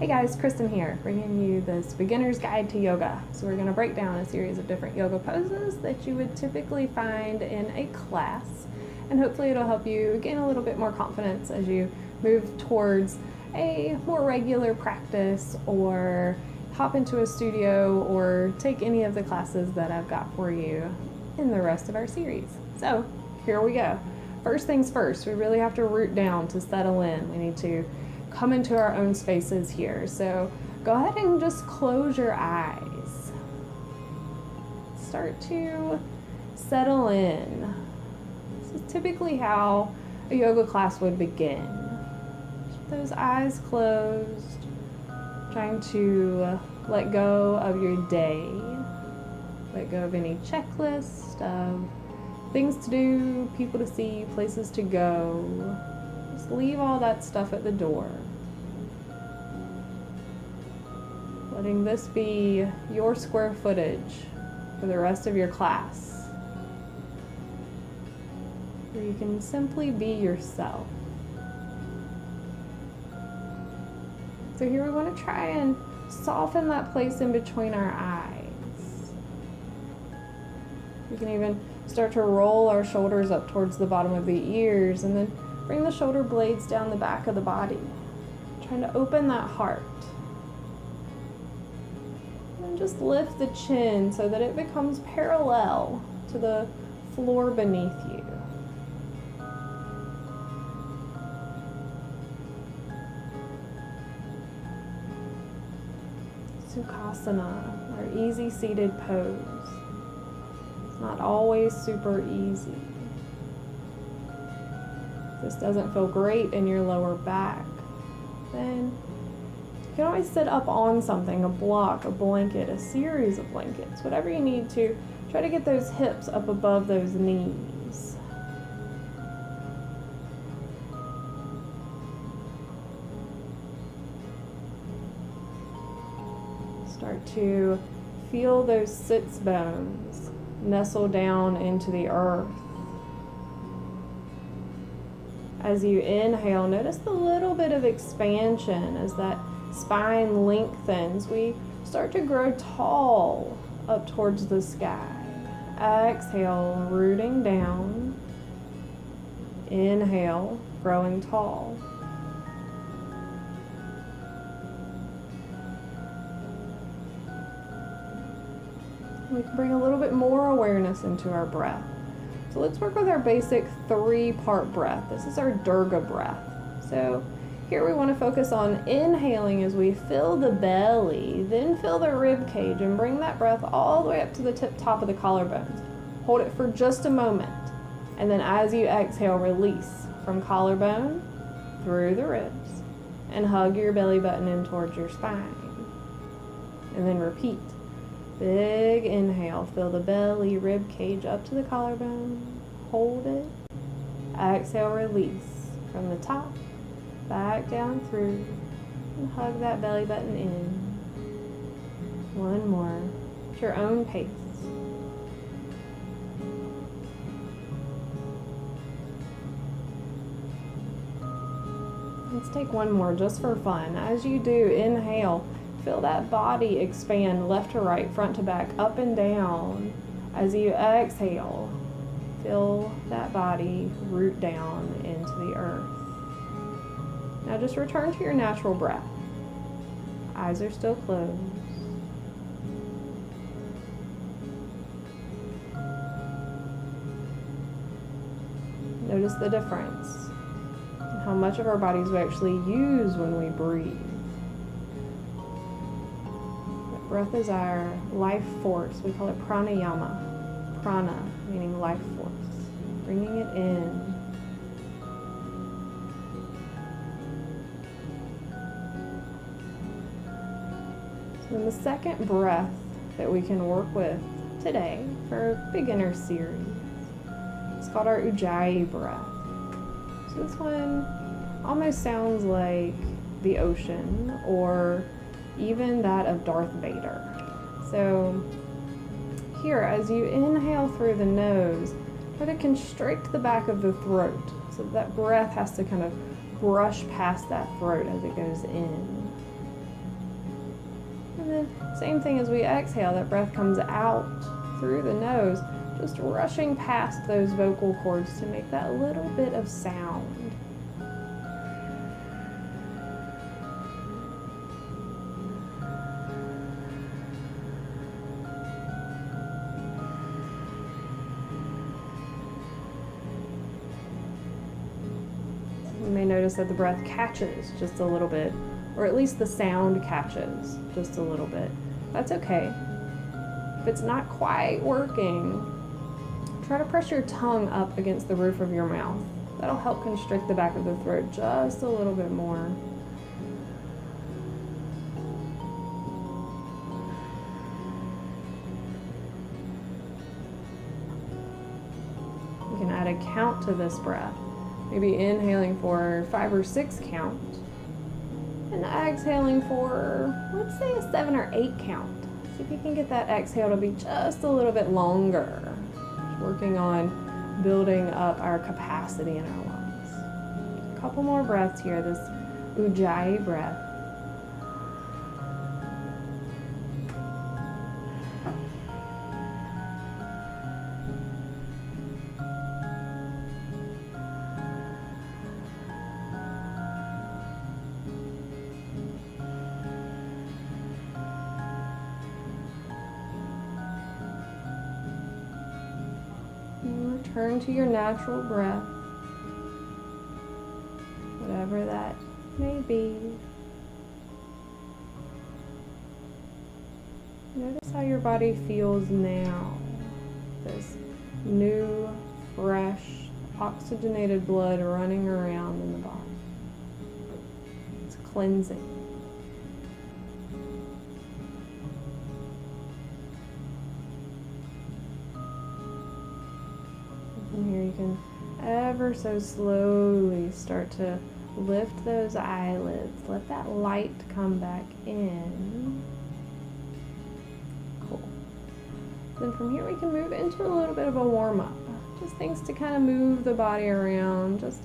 Hey guys, Kristen here, bringing you this beginner's guide to yoga. So we're going to break down a series of different yoga poses that you would typically find in a class, and hopefully it'll help you gain a little bit more confidence as you move towards a more regular practice or hop into a studio or take any of the classes that I've got for you in the rest of our series. So here we go. First things first, we really have to root down to settle in. We need to come into our own spaces here. So go ahead and just close your eyes. Start to settle in. This is typically how a yoga class would begin. Keep those eyes closed, trying to let go of your day. Let go of any checklist of things to do, people to see, places to go. Just leave all that stuff at the door. Letting this be your square footage for the rest of your class, where you can simply be yourself. So here we want to try and soften that place in between our eyes. We can even start to roll our shoulders up towards the bottom of the ears, and then bring the shoulder blades down the back of the body, trying to open that heart. And just lift the chin so that it becomes parallel to the floor beneath you. Sukhasana, our easy seated pose. It's not always super easy. This doesn't feel great in your lower back, then you can always sit up on something, a block, a blanket, a series of blankets, whatever you need to. Try to get those hips up above those knees. Start to feel those sits bones nestle down into the earth. As you inhale, notice the little bit of expansion as that spine lengthens. We start to grow tall up towards the sky. Exhale, rooting down. Inhale, growing tall. We can bring a little bit more awareness into our breath. So let's work with our basic 3-part breath. This is our Durga breath. So here we want to focus on inhaling as we fill the belly, then fill the rib cage and bring that breath all the way up to the top of the collarbones. Hold it for just a moment. And then as you exhale, release from collarbone through the ribs and hug your belly button in towards your spine. And then repeat. Big inhale, fill the belly, rib cage up to the collarbone, hold it. Exhale, release from the top, back down through, and hug that belly button in. One more, at your own pace. Let's take one more just for fun. As you do, inhale. Feel that body expand left to right, front to back, up and down. As you exhale, feel that body root down into the earth. Now just return to your natural breath. Eyes are still closed. Notice the difference in how much of our bodies we actually use when we breathe. Breath is our life force. We call it pranayama. Prana, meaning life force. Bringing it in. So in the second breath that we can work with today for a beginner series, it's called our Ujjayi breath. So this one almost sounds like the ocean or even that of Darth Vader. So here, as you inhale through the nose, try to constrict the back of the throat so that breath has to kind of brush past that throat as it goes in. then same thing as we exhale, that breath comes out through the nose, just rushing past those vocal cords to make that little bit of sound. You may notice that the breath catches just a little bit, or at least the sound catches just a little bit. That's okay. If it's not quite working, try to press your tongue up against the roof of your mouth. That'll help constrict the back of the throat just a little bit more. You can add a count to this breath. Maybe inhaling for 5 or 6 count, and exhaling for, let's say, a 7 or 8 count. See if you can get that exhale to be just a little bit longer. Just working on building up our capacity in our lungs. A couple more breaths here, this Ujjayi breath. Return to your natural breath, whatever that may be. Notice how your body feels now. This new, fresh, oxygenated blood running around in the body. It's cleansing. From here you can ever so slowly start to lift those eyelids. Let that light come back in. Cool. Then from here we can move into a little bit of a warm-up. Just things to kind of move the body around just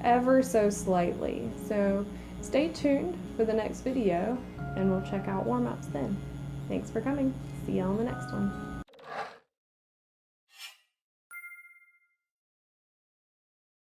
ever so slightly. So stay tuned for the next video and we'll check out warm-ups then. Thanks for coming. See you on the next one.